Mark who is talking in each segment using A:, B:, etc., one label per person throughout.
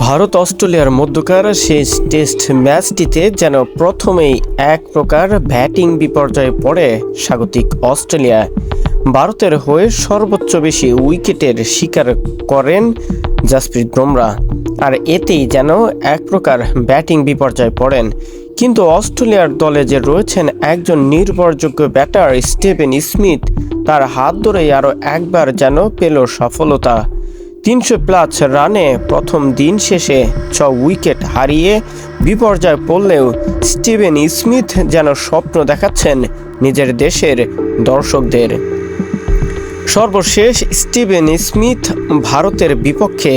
A: ভারত অস্ট্রেলিয়ার মধ্যকার শেষ টেস্ট ম্যাচটিতে যেন প্রথমেই এক প্রকার ব্যাটিং বিপর্যয়ে পড়ে স্বাগতিক অস্ট্রেলিয়া। ভারতের হয়ে সর্বোচ্চ বেশি উইকেটের শিকার করেন জাসপ্রীত বুমরা, আর এতেই যেন এক প্রকার ব্যাটিং বিপর্যয়ে পড়েন। কিন্তু অস্ট্রেলিয়ার দলে যে রয়েছেন একজন নির্ভরযোগ্য ব্যাটার স্টিভেন স্মিথ, তার হাত ধরেই আরও একবার যেন পেল সফলতা। 300+ রানে প্রথম দিন শেষে 6 উইকেট হারিয়ে বিপর্যয়ে পড়লেও স্টিভেন স্মিথ যেন স্বপ্ন দেখাচ্ছেন নিজের দেশের দর্শকদের। সর্বশেষ স্টিভেন স্মিথ ভারতের বিপক্ষে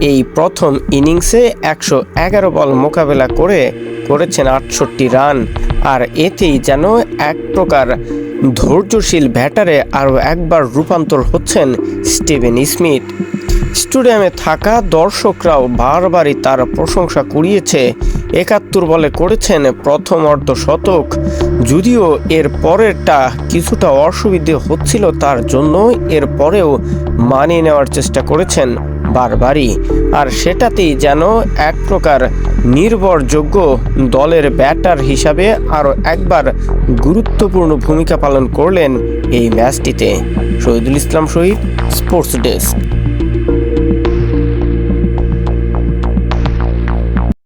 A: এই প্রথম ইনিংসে 111 বল মোকাবেলা করেছেন 68 রান, আর এতেই যেন এক প্রকার ধৈর্যশীল ব্যাটারে আরও একবার রূপান্তর হচ্ছেন স্টিভেন স্মিথ। স্টেডিয়ামে থাকা দর্শকরাও বারবারই তার প্রশংসা কুড়িয়েছে। 71 বলে করেছেন প্রথম অর্ধশতক, যদিও এর পরেরটা কিছুটা অসুবিধে হচ্ছিল তার জন্য, এর পরেও মানিয়ে নেওয়ার চেষ্টা করেছেন বারবারই, আর সেটাতেই যেন এক প্রকার নির্ভরযোগ্য দলের ব্যাটার হিসাবে আরও একবার গুরুত্বপূর্ণ ভূমিকা পালন করলেন এই ম্যাচটিতে। শহীদুল ইসলাম শহীদ, স্পোর্টস ডেস্ক।